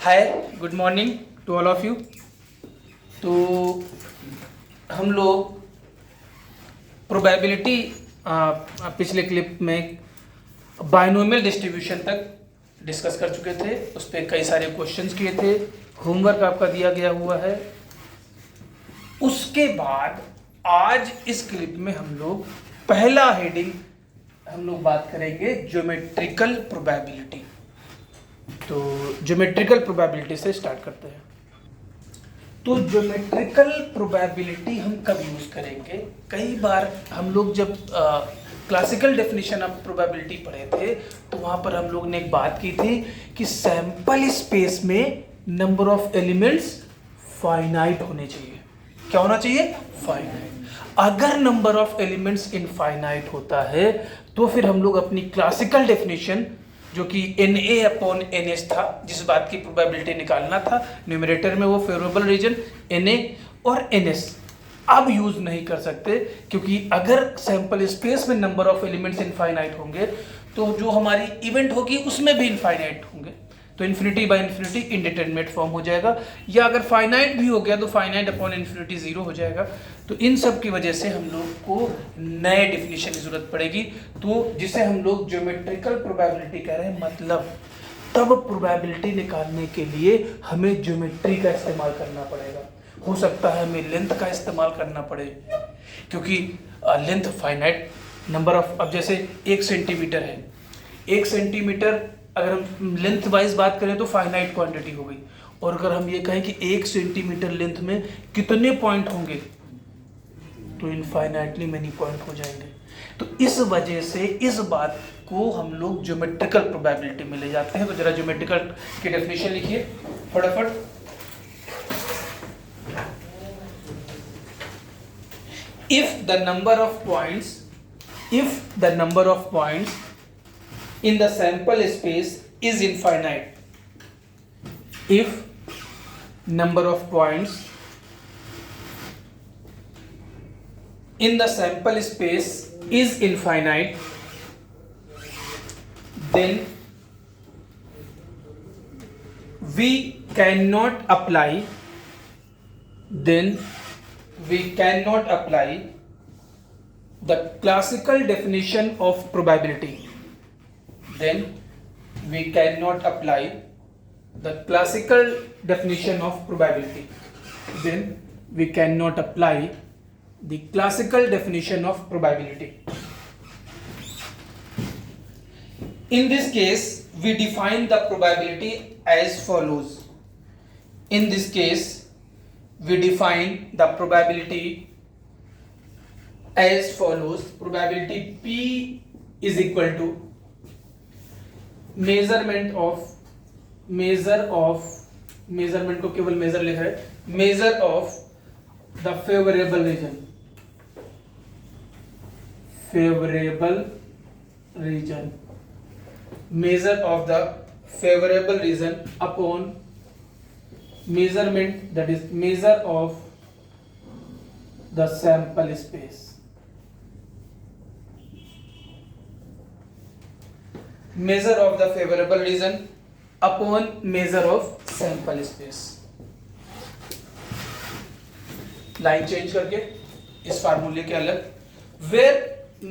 Hi, good morning to all of you. तो हम लोग प्रोबेबिलिटी पिछले क्लिप में बायनोमियल डिस्ट्रीब्यूशन तक डिस्कस कर चुके थे। उस पर कई सारे क्वेश्चंस किए थे, होमवर्क आपका दिया गया हुआ है। उसके बाद आज इस क्लिप में हम लोग पहला हेडिंग हम लोग बात करेंगे ज्योमेट्रिकल प्रोबेबिलिटी। तो ज्योमेट्रिकल प्रोबेबिलिटी से स्टार्ट करते हैं। तो ज्योमेट्रिकल प्रोबेबिलिटी हम कब यूज करेंगे? कई बार हम लोग जब क्लासिकल डेफिनेशन ऑफ प्रोबेबिलिटी पढ़े थे तो वहां पर हम लोग ने एक बात की थी कि सैंपल स्पेस में नंबर ऑफ एलिमेंट्स फाइनाइट होने चाहिए। क्या होना चाहिए? फाइनाइट। अगर नंबर ऑफ एलिमेंट्स इनफाइनाइट होता है तो फिर हम लोग अपनी क्लासिकल डेफिनेशन जो कि Na/Ns था, जिस बात की प्रोबेबिलिटी निकालना था, न्यूमरेटर में वो फेवरेबल रीजन Na और Ns अब यूज नहीं कर सकते, क्योंकि अगर सैंपल स्पेस में नंबर ऑफ एलिमेंट्स इनफाइनाइट होंगे तो जो हमारी इवेंट होगी उसमें भी इनफाइनाइट होंगे, तो infinity by infinity indeterminate form हो जाएगा, या अगर फाइनाइट भी हो गया तो फाइनाइट अपॉन इन्फिनिटी 0 हो जाएगा। तो इन सब की वजह से हम लोग को नए डिफिनीशन की जरूरत पड़ेगी, तो जिसे हम लोग ज्योमेट्रिकल प्रोबेबिलिटी कह रहे हैं। मतलब तब प्रोबेबिलिटी निकालने के लिए हमें ज्योमेट्री का इस्तेमाल करना पड़ेगा। हो सकता है हमें लेंथ का इस्तेमाल करना पड़े, क्योंकि लेंथ फाइनाइट नंबर ऑफ, अब जैसे 1 सेंटीमीटर है, 1 सेंटीमीटर अगर हम लेंथ वाइज बात करें तो फाइनाइट क्वांटिटी हो गई, और अगर हम ये कहें कि 1 सेंटीमीटर लेंथ में कितने पॉइंट होंगे तो इनफाइनाइटली मेनी पॉइंट हो जाएंगे। तो इस वजह से इस बात को हम लोग ज्योमेट्रिकल प्रोबेबिलिटी में ले जाते हैं। तो जरा ज्योमेट्रिकल की डेफिनेशन लिखिए फटाफट। If the number of points in the sample space is infinite, if number of points in the sample space is infinite, then we cannot apply the classical definition of probability. Then we cannot apply the classical definition of probability. Then we cannot apply the classical definition of probability. In this case, we define the probability as follows. In this case, we define the probability as follows. Probability P is equal to measurement को केवल major लिखा है, measure of the favorable region measure of the favorable region upon measurement, that is measure of the sample space. Measure of the favorable region upon measure of sample space. Line change करके इस फार्मूले के अलग, where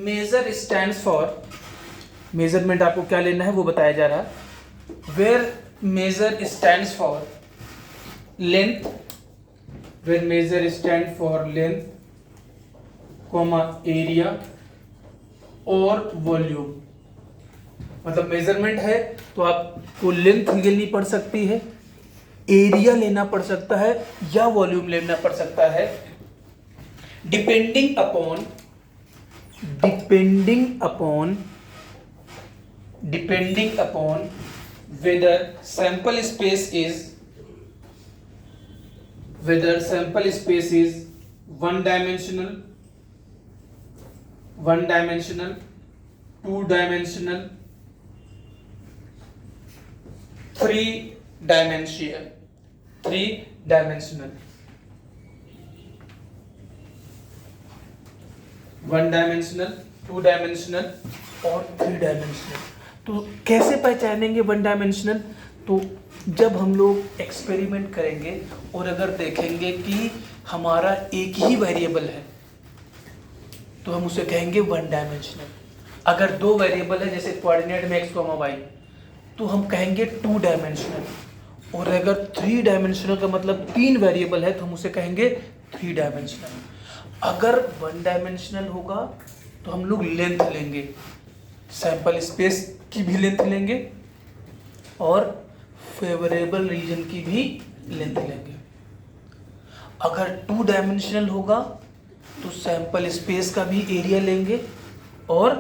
measure stands for, measurement आपको क्या लेना है वो बताया जा रहा है। where measure stands for length, where measure stand for length, comma area और वॉल्यूम। मतलब मेजरमेंट है तो आपको लेंथ लेनी पड़ सकती है, एरिया लेना पड़ सकता है, या वॉल्यूम लेना पड़ सकता है, depending upon whether sample space is one dimensional, two dimensional, three dimensional, 1 dimensional, 2 dimensional और 3 dimensional। तो कैसे पहचानेंगे 1 dimensional? तो जब हम लोग एक्सपेरिमेंट करेंगे और अगर देखेंगे कि हमारा एक ही वेरिएबल है तो हम उसे कहेंगे वन डायमेंशनल। अगर दो वेरिएबल है जैसे कोऑर्डिनेट में x, y, तो हम कहेंगे टू डायमेंशनल। और अगर थ्री डायमेंशनल का मतलब तीन वेरिएबल है तो हम उसे कहेंगे थ्री डायमेंशनल। अगर वन डायमेंशनल होगा तो हम लोग लेंथ लेंगे, सैंपल स्पेस की भी लेंथ लेंगे और फेवरेबल रीजन की भी लेंथ लेंगे। अगर टू डायमेंशनल होगा तो सैंपल स्पेस का भी एरिया लेंगे और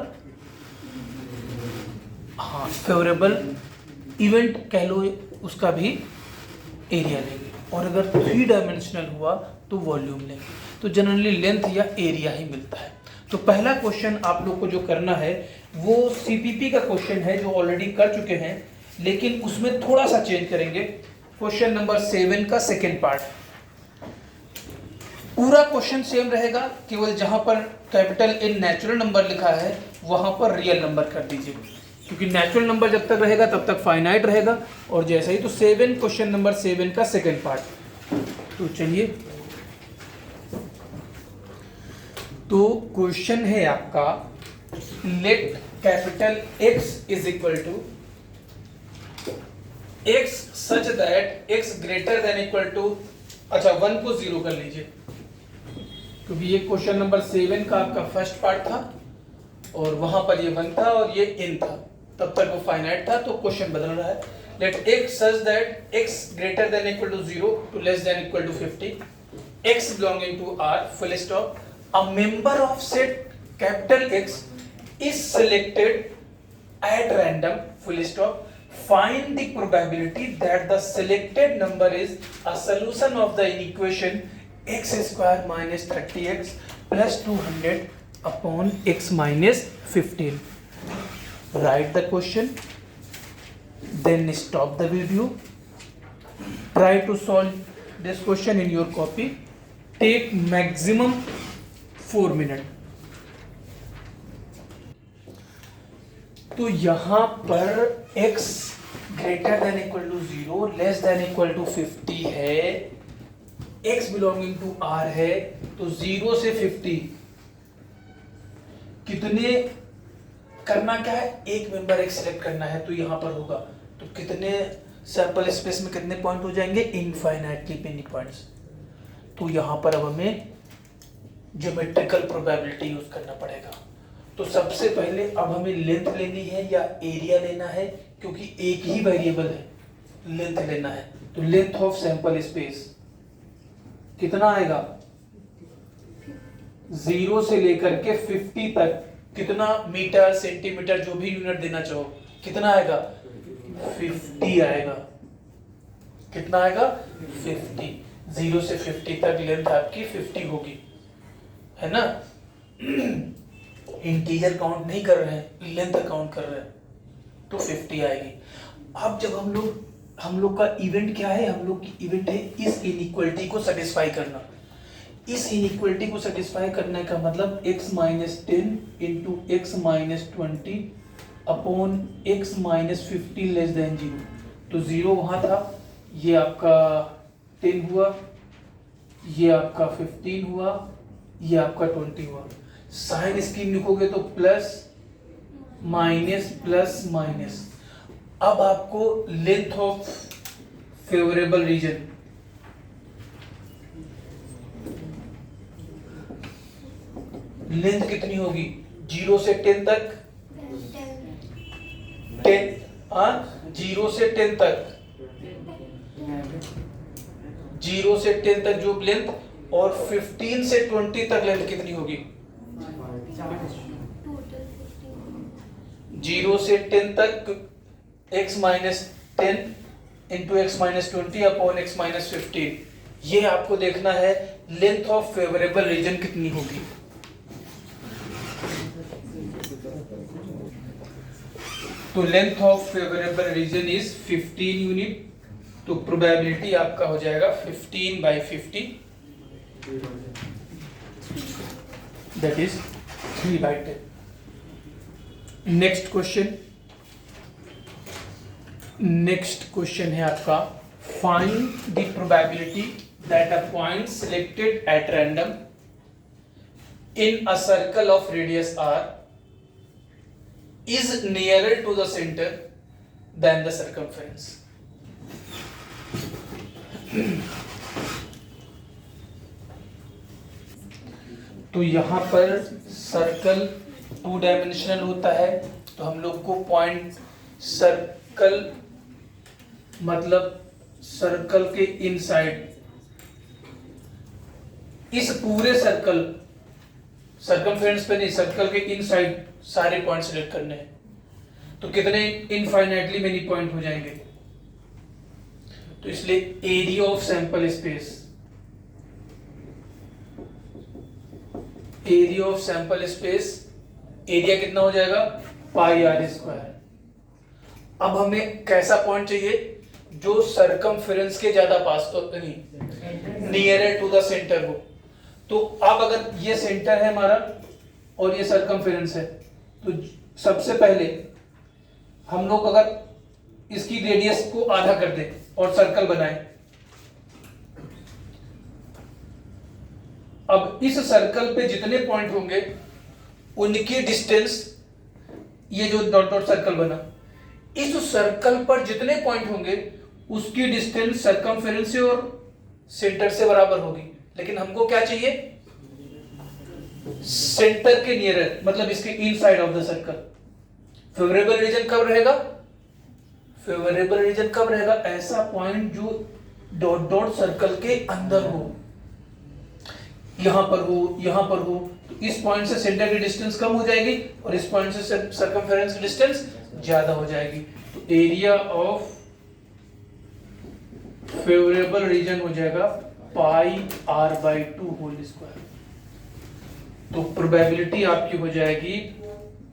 हाँ फेवरेबल इवेंट कह लो उसका भी एरिया लेंगे। और अगर थ्री डायमेंशनल हुआ तो वॉल्यूम लेंगे। तो जनरली लेंथ या एरिया ही मिलता है। तो पहला क्वेश्चन आप लोग को जो करना है वो सीपीपी का क्वेश्चन है जो ऑलरेडी कर चुके हैं, लेकिन उसमें थोड़ा सा चेंज करेंगे। क्वेश्चन नंबर 7 का सेकेंड पार्ट, पूरा क्वेश्चन सेम रहेगा, केवल जहां पर कैपिटल इन नेचुरल नंबर लिखा है वहां पर रियल नंबर कर दीजिए, क्योंकि नेचुरल नंबर जब तक रहेगा तब तक फाइनाइट रहेगा। और जैसा ही तो 7 क्वेश्चन नंबर 7 का सेकेंड पार्ट। तो चलिए, तो क्वेश्चन है आपका let capital X is equal to X such that X greater than equal to, अच्छा 1 को 0 कर लीजिए, क्योंकि ये क्वेश्चन नंबर 7 का आपका फर्स्ट पार्ट था और वहां पर ये 1 था और ये इन था, तब तक वो फाइनाइट था। तो क्वेश्चन बदल रहा है, let X such that X greater than equal to 0 to less than equal to 50, X belonging to R full stop, a member of set capital X is selected at random full stop, find the probability that the selected number is a solution of the equation x square minus 30x plus 200 upon x minus 15. Write the question, then stop the video, try to solve this question in your copy, take maximum 4 minutes. तो यहां पर x greater than equal to 0 less than equal to 50 है, x belonging to R है, तो 0 से 50 कितने करना क्या है, एक मेंबर x सिलेक्ट करना है, तो यहां पर होगा तो कितने सैंपल स्पेस में कितने पॉइंट हो जाएंगे, इनफाइनाइटली मेनी पॉइंट्स। तो यहां पर अब हमें ज्योमेट्रिकल प्रोबेबिलिटी यूज करना पड़ेगा। तो सबसे पहले अब हमें लेंथ लेनी है या एरिया लेना है, क्योंकि एक ही वेरिएबल है, लेंथ लेना है। तो लेंथ ऑफ सैंपल स्पेस कितना आएगा, 0 से लेकर के 50 तक, कितना मीटर सेंटीमीटर जो भी यूनिट देना चाहो, कितना आएगा 50 आएगा। कितना आएगा 50, 0 से 50 तक लेंथ आपकी 50 होगी, है ना। इंटीजर काउंट नहीं कर रहे हैं, लेंथ काउंट कर रहे हैं, तो 50 आएगी। अब जब हम लोग का इवेंट क्या है, हम लोग की इवेंट है इस इनइक्वालिटी को सेटिस्फाई करना। इस इनइक्वालिटी को सेटिस्फाई करने का मतलब x minus 10 into x minus 20 upon x minus 50 less than 0। तो 0 वहां था, ये आपका 10 हुआ, ये आपका 15 हुआ, ये आपका 20 हुआ। साइन स्कीम लिखोगे तो प्लस माइनस प्लस माइनस। अब आपको length of favourable region, length कितनी होगी 0 से 10 तक, 0 से 10 तक, 0 से 10 तक जो लेंथ, और 15 से 20 तक लेंथ कितनी होगी, 0 से 10 तक x minus 10 into x minus 20 upon x minus 15। ये आपको देखना है लेंथ ऑफ फेवरेबल रीजन कितनी होगी। तो length of favourable region is 15 unit, तो प्रोबेबिलिटी आपका हो जाएगा 15/50, that is 3/10। Next question, next question है आपका, find the probability that a point selected at random in a circle of radius r is nearer to the center than the circumference. तो यहां पर circle 2 dimensional होता है, तो हम लोग को पॉइंट सर्कल मतलब सर्कल के इनसाइड, इस पूरे सर्कल सर्कमफेरेंस पे नहीं, सर्कल के इनसाइड सारे पॉइंट सिलेक्ट करने हैं। तो कितने इनफाइनाइटली मेनी पॉइंट हो जाएंगे, तो इसलिए area of sample space, area of sample space, area कितना हो जाएगा पाई आर स्क्वायर। अब हमें कैसा पॉइंट चाहिए जो सर्कमफेरेंस के ज्यादा पास तो नहीं, नियरर टू द सेंटर हो। तो अब अगर ये सेंटर है हमारा और ये सर्कमफेरेंस है, तो सबसे पहले हम लोग अगर इसकी रेडियस को आधा कर दें और सर्कल बनाएं, अब इस सर्कल पे जितने पॉइंट होंगे उनकी डिस्टेंस, ये जो डॉट डॉट सर्कल बना, इस सर्कल पर जितने पॉइंट होंगे उसकी डिस्टेंस सर्कमफेरेंस से और सेंटर से बराबर होगी। लेकिन हमको क्या चाहिए, सेंटर के नियर, मतलब इसके inside of the circle. Favourable region कब रहेगा, फेवरेबल रीजन कब रहेगा, ऐसा पॉइंट जो डॉट डॉट सर्कल के अंदर हो, यहां पर हो, यहां पर हो। तो इस पॉइंट से सेंटर की डिस्टेंस कम हो जाएगी और इस पॉइंट से सर्कमफेरेंस की डिस्टेंस ज्यादा हो जाएगी। तो एरिया ऑफ फेवरेबल रीजन हो जाएगा पाई r/2 होल स्क्वायर। तो प्रोबेबिलिटी आपकी हो जाएगी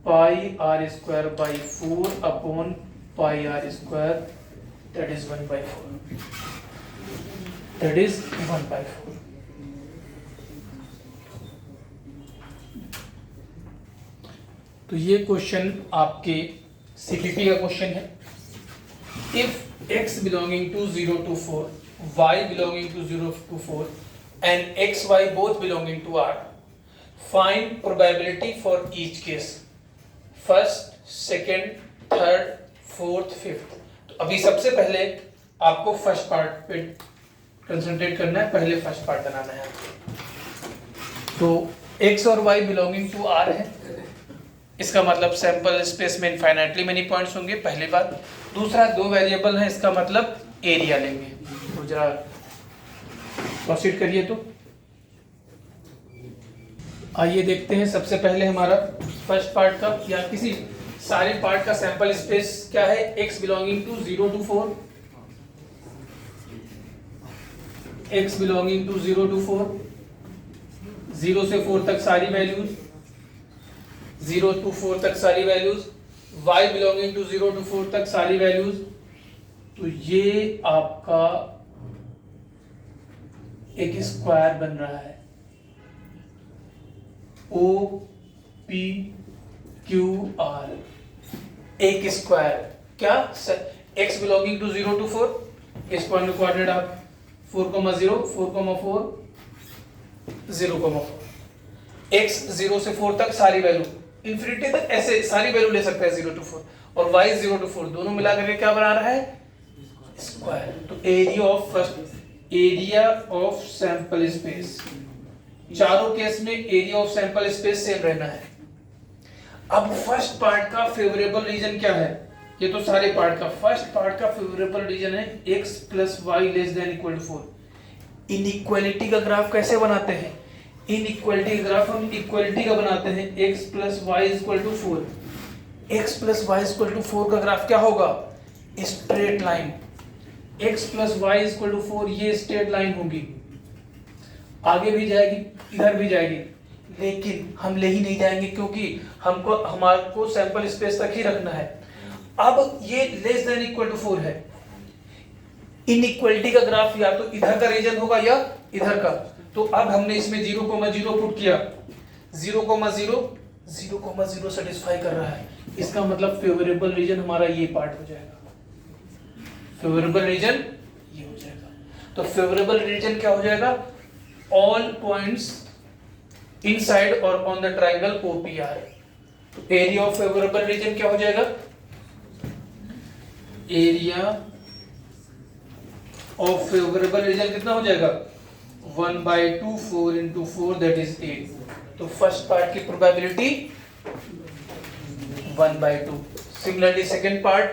पाई r square by 4 upon pi r square, that is 1/4, that is 1/4। तो ये क्वेश्चन आपके सीपीपी का क्वेश्चन है। If x belonging to 0 to 4, y belonging to 0 to 4 and x, y both belonging to R, find probability for each case, first, second, third, fourth, fifth। तो अभी सबसे पहले आपको फर्स्ट पार्ट पे concentrate करना है, पहले फर्स्ट पार्ट बनाना है आपको। तो x और y बिलोंगिंग टू R है, इसका मतलब सैंपल स्पेस में इनफाइनाइटली मेनी पॉइंट्स होंगे, पहली बात। दूसरा, दो वेरिएबल है, इसका मतलब एरिया लेंगे। तो जरा प्रोसीड करिए। तो आइए देखते हैं, सबसे पहले हमारा फर्स्ट पार्ट का या किसी सारे पार्ट का सैंपल स्पेस क्या है, x belonging to 0 to 4, x belonging to 0 to 4, 0 से 4 तक सारी वैल्यूज, 0 to 4 तक सारी values, y belonging to 0 to 4 तक सारी वैल्यूज। तो ये आपका एक स्क्वायर बन रहा है, OPQR, एक स्क्वायर। क्या, x बिलोंगिंग टू 0 to 4, इस पॉइंट में कोऑर्डिनेट आप 4,0, 4,4, 0,4, x 0 से 4 तक सारी वैल्यू, इंफिनिटी तक ऐसे सारी वैल्यू ले सकता है 0 to 4, और y 0 to 4 दोनों मिलाकर के क्या बना रहा है, स्क्वायर। तो area of first, area of sample space, चारों केस में area of sample space same रहना है। अब फर्स्ट पार्ट का फेवरेबल रीजन क्या है, ये तो सारे पार्ट का, फर्स्ट पार्ट का फेवरेबल रीजन है x plus y less than equal to 4। Inequality का ग्राफ कैसे बनाते हैं, इनइक्वालिटी ग्राफ हम इक्वालिटी का बनाते हैं, x plus y equal to 4, x plus y equal to 4 का ग्राफ क्या होगा, straight line. x plus y equal to 4 ये स्ट्रेट लाइन होगी, आगे भी जाएगी इधर भी जाएगी, लेकिन हम ले ही नहीं जाएंगे क्योंकि हमको हमारे को सैंपल स्पेस तक ही रखना है। अब ये लेस देन इक्वल टू 4 है, इनइक्वालिटी का ग्राफ या तो इधर का रीजन होगा या इधर का। तो अब हमने इसमें 0,0 पुट किया, 0,0 0,0 सेटिस्फाई कर रहा है, इसका मतलब फेवरेबल रीजन हमारा ये पार्ट हो जाएगा। फेवरेबल रीजन ये हो जाएगा। तो फेवरेबल रीजन क्या हो जाएगा? ऑल पॉइंट्स इनसाइड और on the triangle OPR। Area of favourable region क्या हो जाएगा? एरिया ऑफ फेवरेबल रीजन कितना हो जाएगा? 1/2 4 into 4 that is 8। तो फर्स्ट पार्ट की प्रोबेबिलिटी 1/2। सिमिलरली सेकंड पार्ट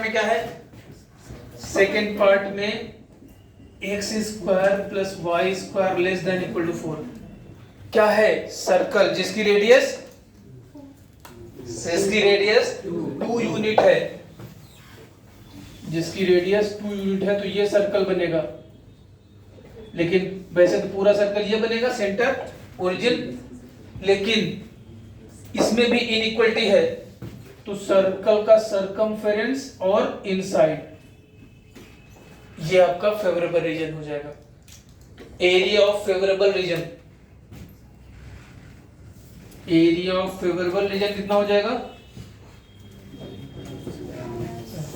में क्या है? सेकंड पार्ट में x² plus y² less than equal to 4। क्या है? सर्कल जिसकी रेडियस 2 यूनिट है, जिसकी रेडियस 2 यूनिट है, तो ये सर्कल बनेगा। लेकिन वैसे तो पूरा सर्कल ये बनेगा, सेंटर ओरिजिन, लेकिन इसमें भी इनइक्वलिटी है, तो सर्कल का सरकमफेरेंस और इनसाइड ये आपका फेवरेबल रीजन हो जाएगा। एरिया ऑफ फेवरेबल रीजन, कितना हो जाएगा?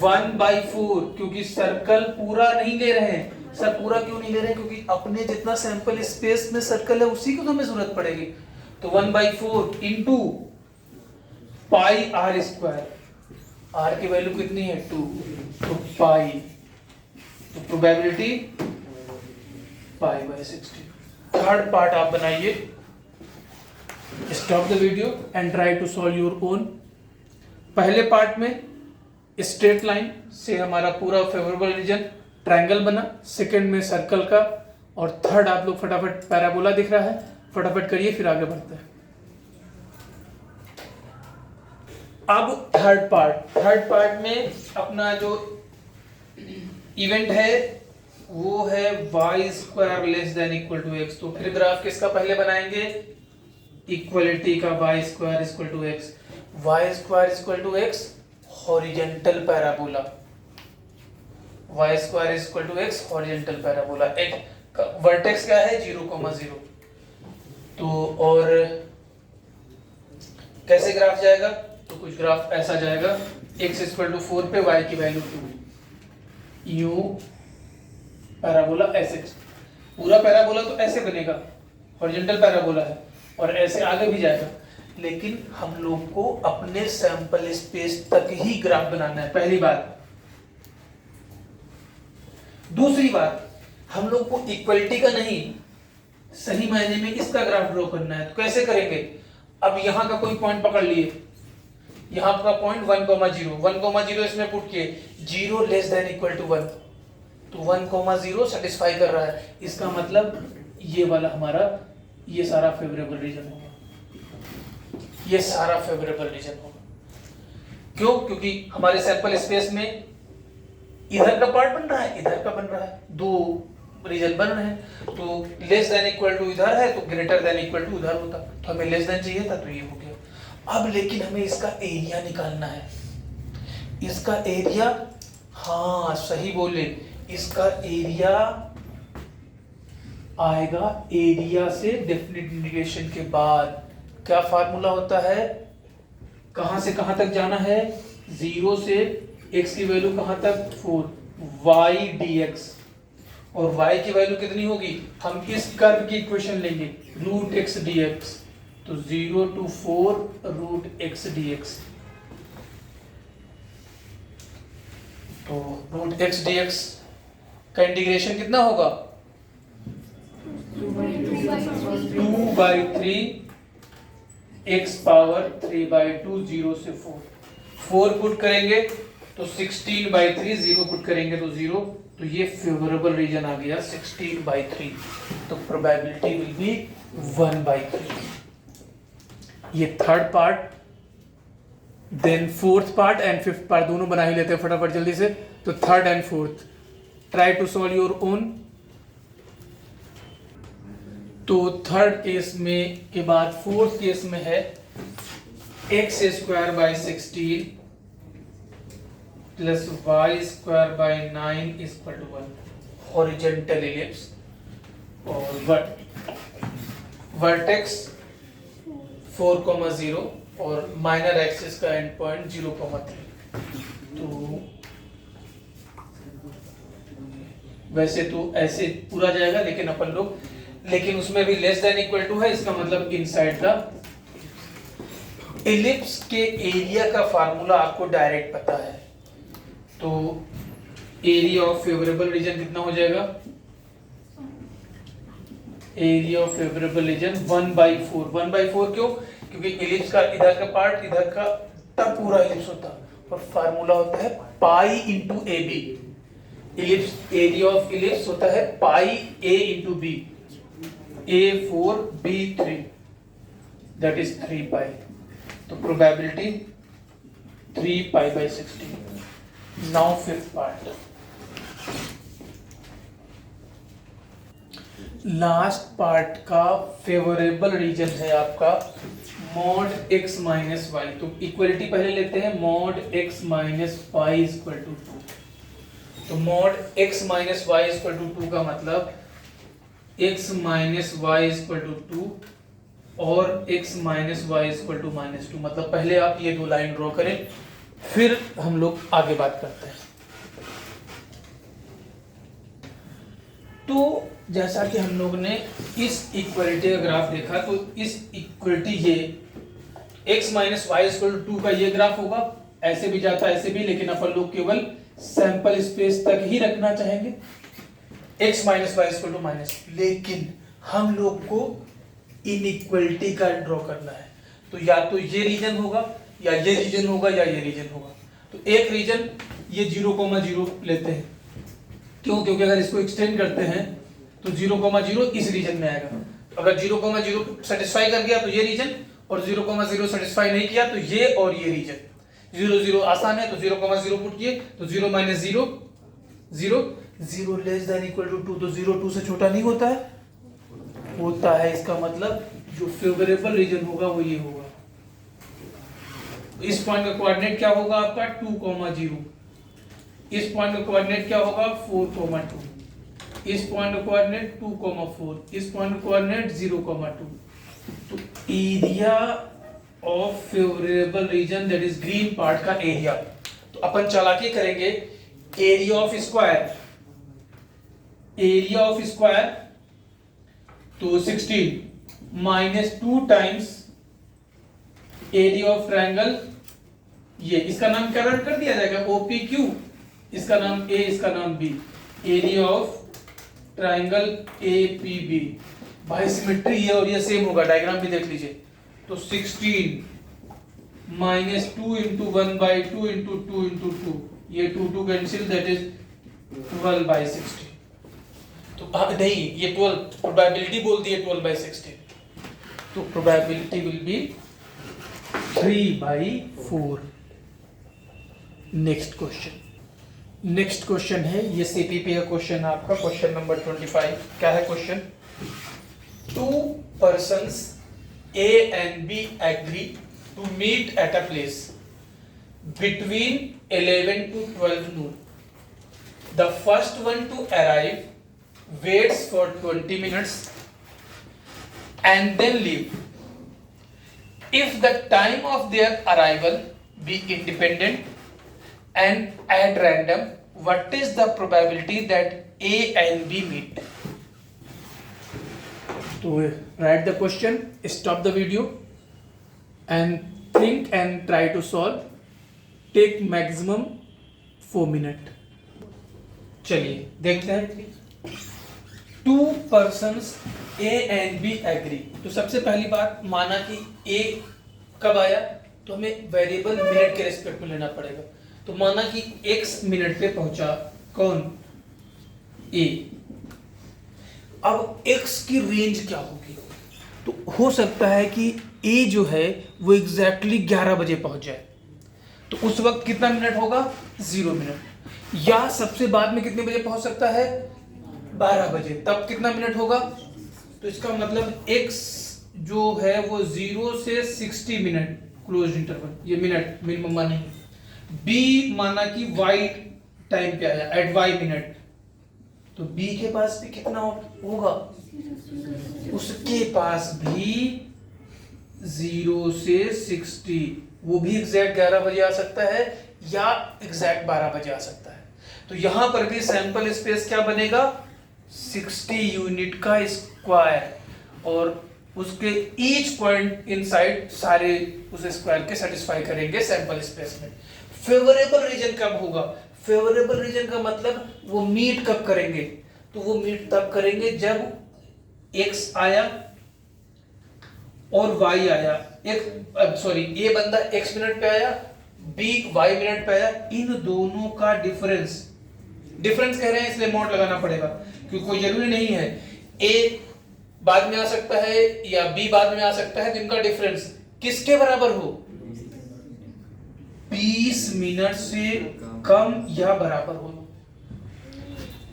1/4, क्योंकि सर्कल पूरा नहीं ले रहे हैं। सर पूरा क्यों नहीं ले रहे हैं? क्योंकि अपने जितना सैंपल स्पेस में सर्कल है उसी को तो हमें जरूरत पड़ेगी। तो 1/4 इंटू πr²। r की वैल्यू कितनी है? 2, तो पाई, तो प्रोबेबिलिटी π/16। थर्ड पार्ट आप बनाइए। Stop the video and try to solve your own. पहले पार्ट में स्ट्रेट लाइन से हमारा पूरा फेवरेबल रीजन ट्रायंगल बना, सेकंड में सर्कल का, और थर्ड आप लोग फटाफट पैराबोला दिख रहा है, फटाफट करिए फिर आगे बढ़ते हैं। अब थर्ड पार्ट में अपना जो इवेंट है वो है y² less than equal to x। तो फिर ग्राफ किसका पहले बनाएंगे? इक्वलिटी का y² equal to x। y² equal to x horizontal parabola, y² equal to x horizontal parabola. एक वर्टेक्स क्या है? 0,0। तो और कैसे ग्राफ जाएगा? तो कुछ ग्राफ ऐसा जाएगा, x इक्वल टू 4 पे y की वैल्यू 2, यूं पैराबोला sx। पूरा पैराबोला तो ऐसे बनेगा, हॉरिजेंटल पैराबोला है, और ऐसे आगे भी जाएगा, लेकिन हम लोग को अपने सैंपल स्पेस तक ही ग्राफ बनाना है, पहली बात। दूसरी बात, हम लोग को इक्वलिटी का नहीं, सही मायने में इसका ग्राफ ड्रॉ करना है। तो कैसे करेंगे? अब यहां का कोई पॉइंट पकड़ लिए, यहां का पॉइंट 1,0 इसमें पुट किए, 0 लेस देन इक्वल टू 1, तो 1,0 सेटिस्फाई कर रहा है। इसका मतलब ये वाला हमारा ये सारा फेवरेबल रीजन होगा, ये सारा फेवरेबल रीजन होगा। क्यों? क्योंकि हमारे सैंपल स्पेस में इधर का पार्ट बन रहा है, इधर का बन रहा है, दो रीजन बन रहे हैं। तो लेस देन इक्वल टू इधर है, तो ग्रेटर देन इक्वल टू उधर होता, तो हमें लेस देन चाहिए था, तो ये हो गया। अब लेकिन हमें इसका एरिया निकालना है। इसका एरिया, हाँ सही बोले, इसका एरिया आएगा एरिया से डेफिनेट इंटीग्रेशन के बाद। क्या फार्मूला होता है? कहां से कहां तक जाना है? 0 से x की वैल्यू कहां तक? 4, y dx, और y की वैल्यू कितनी होगी? हम इस कर्व की इक्वेशन लेंगे, √x dx, तो 0 to 4 √x dx। तो √x dx का इंटीग्रेशन कितना होगा? 2/3 x पावर 3/2, 0 से 4 पुट करेंगे तो 16/3, 0 पुट करेंगे तो 0, तो ये फेवरेबल रीजन आ गया 16/3। तो प्रोबेबिलिटी विल बी 1/3। ये third part, then fourth part and fifth part दोनों बना ही लेते हैं फटाफट जल्दी से। तो third and fourth try to solve your own. तो थर्ड केस में के बाद फोर्थ केस में है x²/16 plus y²/9 equal to 1, horizontal ellipse, और वर्टेक्स 4,0 और माइनर एक्सिस का एंड पॉइंट 0,3। तो वैसे तो ऐसे पूरा जाएगा, लेकिन अपन लोग, लेकिन उसमें भी लेस देन इक्वल टू है, इसका मतलब इनसाइड द एलिप्स के एरिया का फार्मूला आपको डायरेक्ट पता है। तो एरिया ऑफ फेवरेबल रीजन कितना हो जाएगा? Area of favourable reason 1/4। 1/4 क्यों? क्योंकि एलिप्स का इधर का पार्ट इधर का तब पूरा एलिप्स होता है, और फार्मूला होता है pi into A B. Ellipse, area of ellipse होता है pi A into B, A4 B3, that is 3 pi। तो probability 3 pi by 16। Now fifth part, last part का फेवरेबल रीजन है आपका मॉड x माइनस वाई। तो equality पहले लेते हैं, mod x minus y equal to 2। तो mod x minus y equal to 2 का मतलब x minus y equal to 2 और x minus y equal to -2। मतलब पहले आप ये दो लाइन ड्रॉ करें, फिर हम लोग आगे बात करते हैं। तो जैसा कि हम लोग ने इस इक्वलिटी का ग्राफ देखा, तो इस इक्वलिटी ये x minus y equal to 2 का ये ग्राफ होगा, ऐसे भी जाता है ऐसे भी, लेकिन अपन लोग केवल सैंपल स्पेस तक ही रखना चाहेंगे, x minus y equal to minus. लेकिन हम लोग को इनइक्वलिटी का ड्रॉ करना है, तो या तो ये रीजन होगा या ये रीजन होगा या ये रीजन होगा। तो एक रीजन ये 0,0 लेते हैं, क्यों? क्योंकि अगर इसको एक्सटेंड करते हैं तो 0,0 इस रीजन में आएगा। अगर 0,0 सेटिस्फाई कर गया तो ये रीजन, और 0,0 सेटिस्फाई नहीं किया तो ये और ये रीजन। 0,0 आसान है, तो 0,0 पुट किए तो 0 minus 0 0, 0 less than equal to 2, तो 0 2 से छोटा नहीं होता है, होता है। इसका मतलब जो फेवरेबल रीजन होगा वो ये होगा। इस पॉइंट का कोऑर्डिनेट क्या होगा आपका? 2,0। इस पॉइंट का कोऑर्डिनेट क्या होगा? 4,2। इस पॉइंट का कोऑर्डिनेट 2,4। इस पॉइंट का कोऑर्डिनेट 0,2। तो area of favourable region, that is green part का एरिया। तो अपन चालाकी करेंगे, area of square, area of square तो 16 minus 2 times area of triangle, ये इसका नाम क्या कर दिया जाएगा? OPQ, इसका नाम A, इसका नाम B। Area of triangle APB। भाई सिमेट्री ये और ये सेम होगा, डायग्राम भी देख लीजिए। तो 16 माइनस 2 इंटू 1/2 इंटू 2 इंटू 2, ये 2 कैंसिल, दैट इज 12/16। तो नहीं, ये 12 प्रोबेबिलिटी बोल दी है 12/16, तो probability will be 3/4। Next question, next question है ये CPP का क्वेश्चन है आपका, क्वेश्चन नंबर 25। क्या है question? 2 persons A and B agree to meet at a place between 11 to 12 noon. The first one to arrive waits for 20 minutes and then leave. If the time of their arrival be independent and at random, what is the probability that A and B meet? To write the question, stop the video and think and try to solve. Take maximum 4 minutes. चलिए देखते हैं। 2 persons A and B agree। तो सबसे पहली बात, माना कि A कब आया, तो हमें वेरिएबल मिनट के रेस्पेक्ट में लेना पड़ेगा। तो माना कि x मिनट पे पहुंचा, कौन? A। अब x की रेंज क्या होगी? तो हो सकता है कि A जो है वो एग्जैक्टली 11 बजे पहुंच जाए, तो उस वक्त कितना मिनट होगा? 0 मिनट। या सबसे बाद में कितने बजे पहुंच सकता है? 12 बजे, तब कितना मिनट होगा? तो इसका मतलब x जो है वो 0 से 60 मिनट क्लोज इंटरवल, ये मिनट मिनिमम नहीं। B माना कि y टाइम पे आया, एट y मिनट, तो B के पास भी कितना होगा? उसके पास भी 0 से 60, वो भी एग्जैक्ट 11 बजे आ सकता है या एग्जैक्ट 12 बजे आ सकता है। तो यहां पर भी सैंपल स्पेस क्या बनेगा, 60 यूनिट का स्क्वायर, और उसके ईच पॉइंट इनसाइड सारे उस स्क्वायर के सेटिस्फाई करेंगे सैंपल स्पेस में। फेवरेबल रीजन कब होगा, फेवरेबल रीजन का मतलब वो मीट कब करेंगे, तो वो मीट तब करेंगे जब x आया और y आया, ए बंदा x मिनट पे आया, b y मिनट पे आया, इन दोनों का डिफरेंस कह रहे हैं इसलिए मॉड लगाना पड़ेगा, क्योंकि कोई जरूरी नहीं है a बाद में आ सकता है या b बाद में आ सकता है, तो इनका डिफरेंस किसके बराबर हो, 20 मिनट से कम या बराबर हो।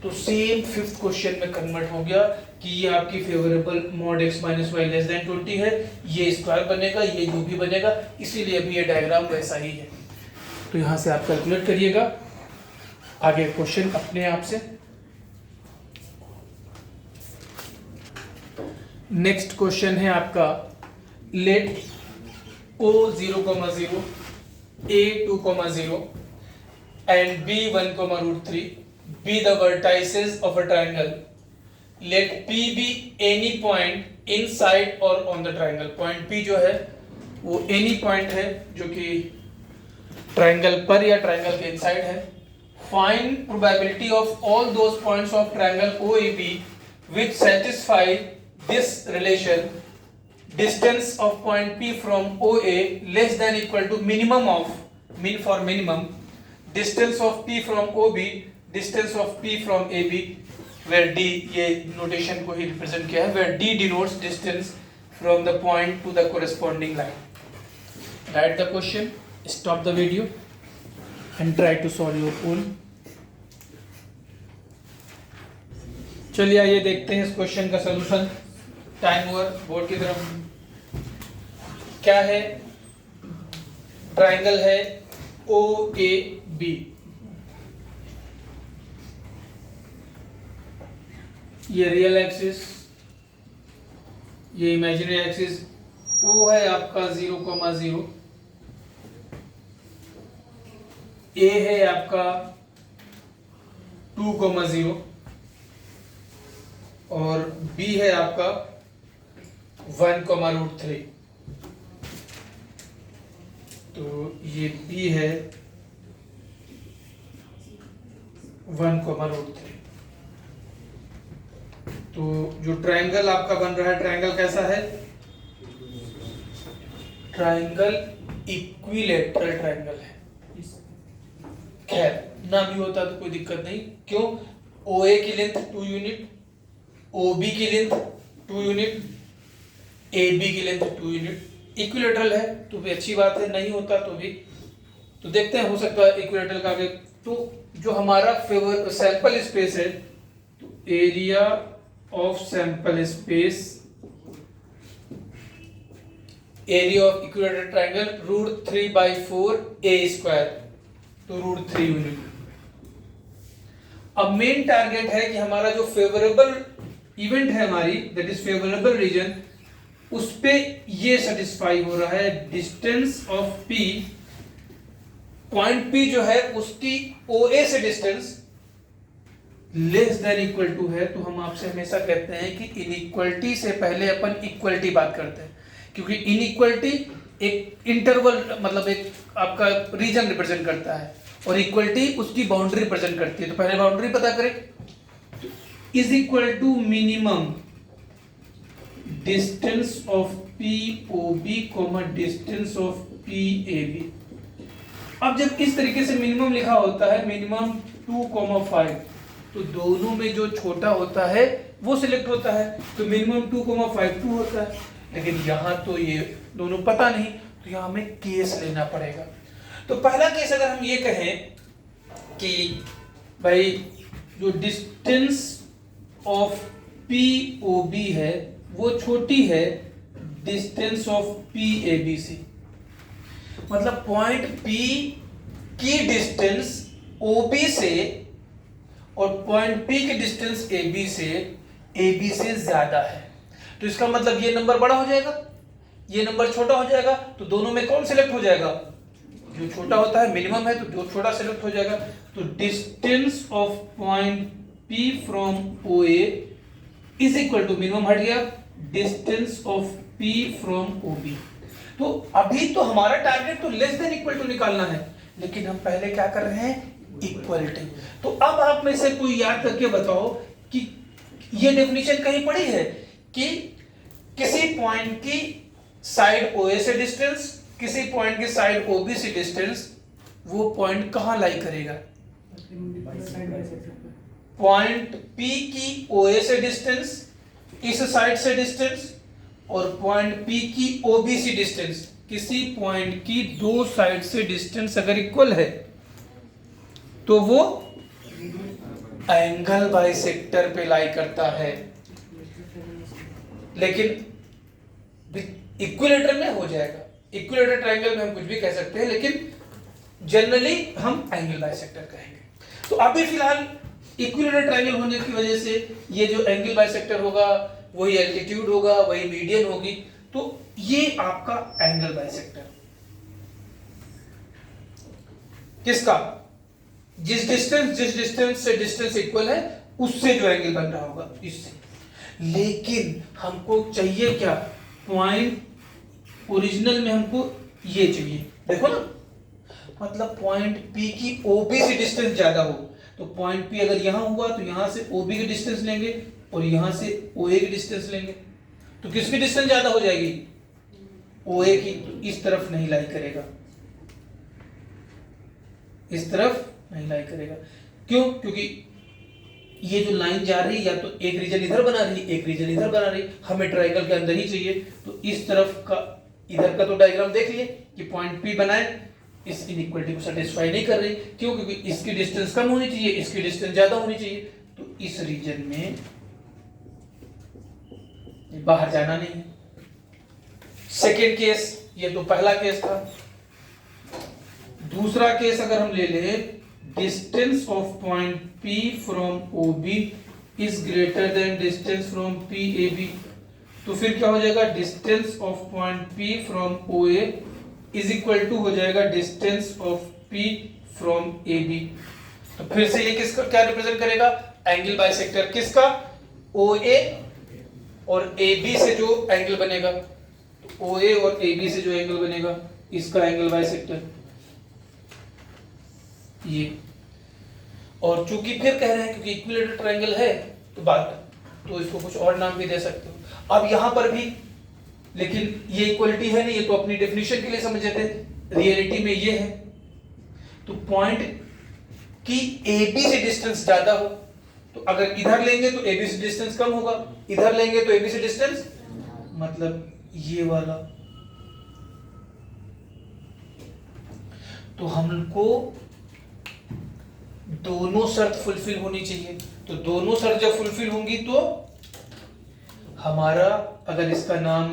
तो सेम फिफ्थ क्वेश्चन में कन्वर्ट हो गया कि ये आपकी favourable mod x minus y less than 20 है, ये स्क्वायर बनेगा, ये जो भी बनेगा, इसीलिए अभी ये डायग्राम वैसा ही है। तो यहां से आप कैलकुलेट करिएगा, आगे क्वेश्चन अपने आप से। नेक्स्ट क्वेश्चन है आपका, late O 0,0 A 2,0 and B 1,√3 be the vertices of a triangle. Let P be any point inside or on the triangle. Point P जो है वो any point है जो कि ट्रायंगल पर या ट्रायंगल के इनसाइड है। Find probability of all those points of triangle OAB which satisfy this relation. Distance of point P from OA less than equal to minimum of minimum distance of P from OB, distance of P from AB, where D ये notation को ही represent किया है, where D denotes distance from the point to the corresponding line. Write the question, stop the video and try to solve your own. चलिए आइए देखते हैं इस question का सलूशन। टाइम ओवर, बोर्ड की तरफ। क्या है, ट्रायंगल है OAB, ये रियल एक्सिस, ये इमेजिनरी एक्सिस, O है आपका 0,0, A है आपका 2,0 और B है आपका 1,√3। तो ये B है 1,√3। तो जो ट्रायंगल आपका बन रहा है, ट्रायंगल कैसा है, ट्रायंगल इक्विलैटरल ट्रायंगल है। खैर ना भी होता तो कोई दिक्कत नहीं, क्यों, OA की लेंथ 2 यूनिट, OB की लेंथ 2 यूनिट, AB की लेंथ 2 यूनिट, इक्विलैटरल है तो भी अच्छी बात है, नहीं होता तो भी, तो देखते हैं, हो सकता है इक्विलैटरल का आगे। तो जो हमारा फेवर सैंपल स्पेस है, तो area of sample space, area of equilateral triangle √3/4 A², तो √3 यूनिट। अब मेन टारगेट है कि हमारा जो फेवरेबल इवेंट है हमारी, दैट इज फेवरेबल रीजन, उस पे ये सेटिस्फाई हो रहा है। Distance of P, point P जो है उसकी OA से distance less than equal to है, तो हम आपसे हमेशा कहते हैं कि इनइक्वलिटी से पहले अपन इक्वलिटी बात करते हैं, क्योंकि इनइक्वलिटी एक इंटरवल मतलब एक आपका रीजन रिप्रेजेंट करता है और इक्वलिटी उसकी बाउंड्री रिप्रेजेंट करती है। तो पहले बाउंड्री पता करें, is equal to minimum distance of POB comma distance of PAB। अब जब इस तरीके से मिनिमम लिखा होता है, मिनिमम 2,5, तो दोनों में जो छोटा होता है वो सिलेक्ट होता है, तो मिनिमम 2,5 2 होता है। लेकिन यहां तो ये दोनों पता नहीं, तो यहां हमें केस लेना पड़ेगा। तो पहला केस अगर हम ये कहें कि भाई जो डिस्टेंस ऑफ POB है वो छोटी है डिस्टेंस ऑफ PAB से, मतलब पॉइंट P की डिस्टेंस OB से और पॉइंट P की डिस्टेंस AB से ज्यादा है। तो इसका मतलब ये नंबर बड़ा हो जाएगा, ये नंबर छोटा हो जाएगा, तो दोनों में कौन सिलेक्ट हो जाएगा, जो छोटा होता है, मिनिमम है तो जो छोटा सिलेक्ट हो जाएगा। तो distance of point P from OA is equal to, minimum हट गया, distance of P from OB। तो अभी तो हमारा टारगेट तो लेस देन इक्वल टू निकालना है, लेकिन हम पहले क्या कर रहे हैं, इक्वलिटी। तो अब आप में से कोई याद करके बताओ कि ये डेफिनेशन कहीं पड़ी है कि किसी पॉइंट की साइड OA से डिस्टेंस, किसी पॉइंट की साइड OB से डिस्टेंस, वो पॉइंट कहां लाई करेगा, पॉइंट P की OA से डिस्टेंस, इस साइड से डिस्टेंस, और पॉइंट P की OB से डिस्टेंस, किसी पॉइंट की दो साइड से डिस्टेंस अगर इक्वल है तो वो एंगल बाइसेक्टर पे लाई करता है। लेकिन इक्विलेटर में हो जाएगा, इक्विलेटर ट्रायंगल में हम कुछ भी कह सकते हैं, लेकिन जनरली हम एंगल बाइसेक्टर कहेंगे। तो अभी फिलहाल इक्विलेटर ट्रायंगल होने की वजह से ये जो एंगल बाइसेक्टर होगा वही एल्टीट्यूड होगा, वही मीडियन होगी, तो ये आपका एंगल बाइसेक्टर किसका, जिस डिस्टेंस से डिस्टेंस इक्वल है उससे जो एंगल बन रहा होगा, इससे। लेकिन हमको चाहिए क्या, पॉइंट ओरिजिनल में हमको ये चाहिए, देखो ना, मतलब पॉइंट P की OB से डिस्टेंस ज्यादा हो, तो पॉइंट P अगर यहां हुआ तो यहां से OB की डिस्टेंस लेंगे और यहां से OA की डिस्टेंस लेंगे, तो किसकी डिस्टेंस ज्यादा हो जाएगी, OA की। तो इस तरफ नहीं लाई करेगा, इस तरफ नहीं लाई करेगा। क्यों, क्योंकि ये जो लाइन जा रही है या तो एक रीजन इधर बना रही, एक रीजन इधर बना रही, हमें ट्रायंगल के अंदर ही चाहिए। तो इस तरफ का, इधर का तो डायग्राम देख लिए कि पॉइंट P बनाए, इस इनइक्वालिटी को सेटिस्फाई नहीं कर रही। क्यों, क्योंकि इसकी डिस्टेंस कम होनी चाहिए, इसकी डिस्टेंस ज्यादा होनी चाहिए, तो इस रीजन में बाहर जाना नहीं। सेकेंड केस, ये तो पहला केस था। दूसरा केस अगर हम ले ले, distance of point P from OB is greater than distance from PAB, तो फिर क्या हो जाएगा, distance of point P from OA is equal to हो जाएगा distance of P from AB। तो फिर से ये किसका क्या रिप्रेजेंट करेगा, एंगल बाइसेक्टर किसका, OA और AB से जो एंगल बनेगा, तो OA और AB से जो एंगल बनेगा इसका एंगल बाइसेक्टर ये। और चूंकि फिर कह रहे हैं क्योंकि इक्विलेटरल ट्रायंगल है तो बात, तो इसको कुछ और नाम भी दे सकते हो। अब यहां पर भी, लेकिन ये इक्वलिटी है नहीं, ये तो अपनी डेफिनेशन के लिए समझे थे, रियलिटी में ये है। तो पॉइंट की AB से डिस्टेंस ज्यादा हो, तो अगर इधर लेंगे तो AB से डिस्टेंस कम होगा, इधर लेंगे तो AB से डिस्टेंस, मतलब ये वाला। तो हमको दोनों शर्त फुलफिल होनी चाहिए। तो दोनों शर्त जब फुलफिल होंगी तो हमारा, अगर इसका नाम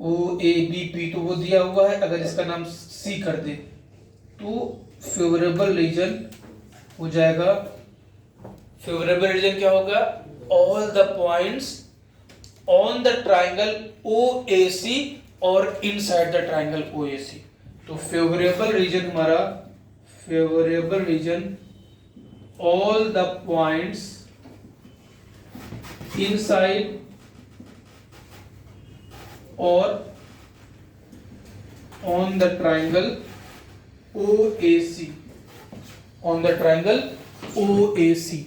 OABP तो वो दिया हुआ है, अगर इसका नाम C कर दे तो फेवरेबल रीजन हो जाएगा। फेवरेबल रीजन क्या होगा, all the points on the triangle OAC और इनसाइड द ट्राइंगल OAC। तो फेवरेबल रीजन हमारा, favourable region all the points inside और on the triangle OAC, on the triangle OAC।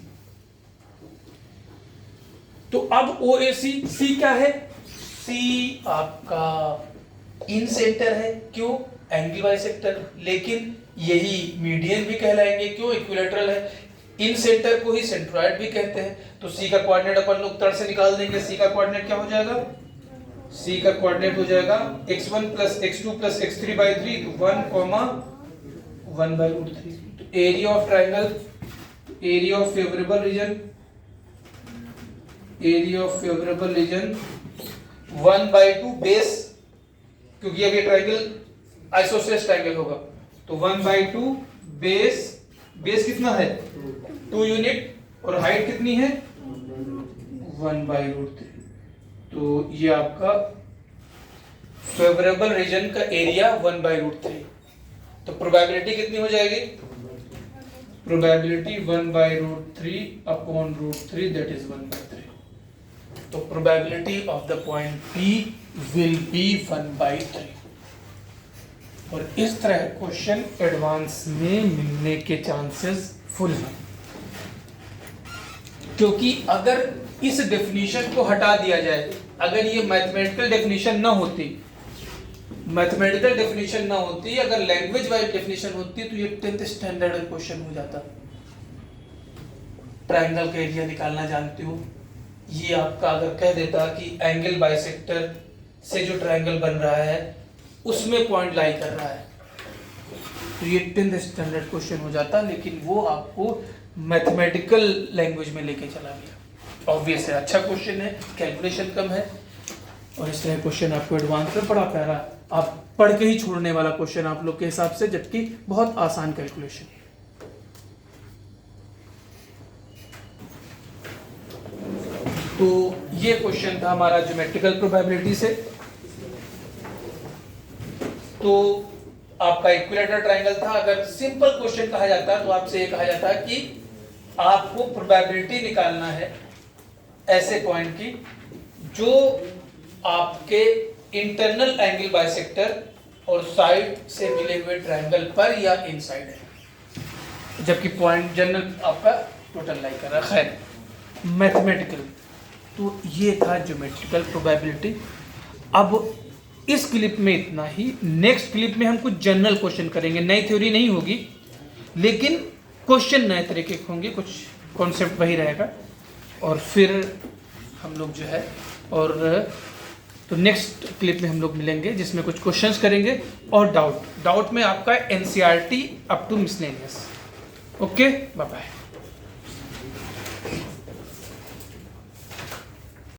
तो अब OAC, C क्या है, C आपका इन सेंटर है, क्यों, एंगल बाइसेक्टर, लेकिन यही मीडियन भी कहलाएंगे, क्यों, इक्विलेटरल है। इन सेंटर को ही सेंट्रॉइड भी कहते हैं। तो C का कोऑर्डिनेट अपन लोग तड़ से निकाल देंगे। C का कोऑर्डिनेट क्या हो जाएगा, C का कोऑर्डिनेट हो जाएगा x1 plus x2 plus x3 by 3, तो 1,1/√3। तो area of triangle, area of favourable region, area of favourable region 1/2 base, क्योंकि अब ये ट्राइंगल आइसोसेलेस ट्राइंगल होगा, तो 1/2 बेस, बेस कितना है 2 यूनिट, और हाइट कितनी है 1/√3। तो ये आपका फेवरेबल रीजन का एरिया 1/√3। तो प्रोबेबिलिटी कितनी हो जाएगी, प्रोबेबिलिटी 1/√3 अपॉन √3 दैट इज 1/3। तो probability of the point P will be 1/3। और इस तरह क्वेश्चन एडवांस में मिलने के चांसेस फुल हैं, क्योंकि अगर इस डेफिनेशन को हटा दिया जाए, अगर ये मैथमेटिकल डेफिनेशन ना होती, अगर लैंग्वेज वाइज डेफिनेशन होती तो ये 10th स्टैंडर्ड क्वेश्चन हो जाता। ट्रायंगल का एरिया निकालना जानते हो, ये आपका अगर कह देता कि एंगल बाइसेक्टर से जो ट्रायंगल बन रहा है उसमें पॉइंट लाई कर रहा है, तो ये 10th स्टैंडर्ड क्वेश्चन हो जाता, लेकिन वो आपको मैथमेटिकल लैंग्वेज में लेके चला गया। ऑब्वियस है, अच्छा क्वेश्चन है, कैलकुलेशन कम है, और इस तरह क्वेश्चन आपको एडवांस में बड़ा प्यारा, आप पढ़ के ही छोड़ने वाला क्वेश्चन आप लोग के हिसाब से, जबकि बहुत आसान कैलकुलेशन। तो ये क्वेश्चन था हमारा ज्योमेट्रिकल प्रोबेबिलिटी से। तो आपका इक्विलैटरल ट्रायंगल था। अगर सिंपल क्वेश्चन कहा जाता तो आपसे ये कहा जाता कि आपको प्रोबेबिलिटी निकालना है ऐसे पॉइंट की जो आपके इंटरनल एंगल बाइसेक्टर और साइड से मिले हुए ट्रायंगल पर या इनसाइड है, जबकि पॉइंट जनरल आपका टोटल लाई कर रहा है। खैर, मैथमेटिकल तो ये था ज्योमेट्रिकल प्रोबेबिलिटी। अब इस क्लिप में इतना ही। नेक्स्ट क्लिप में हम कुछ जनरल क्वेश्चन करेंगे, नई थ्योरी नहीं होगी, लेकिन क्वेश्चन नए तरीके के होंगे, कुछ कॉन्सेप्ट वही रहेगा, और फिर हम लोग जो है और तो नेक्स्ट क्लिप में हम लोग मिलेंगे जिसमें कुछ क्वेश्चंस करेंगे और डाउट में आपका NCERT up to miscellaneous. Okay, bye bye.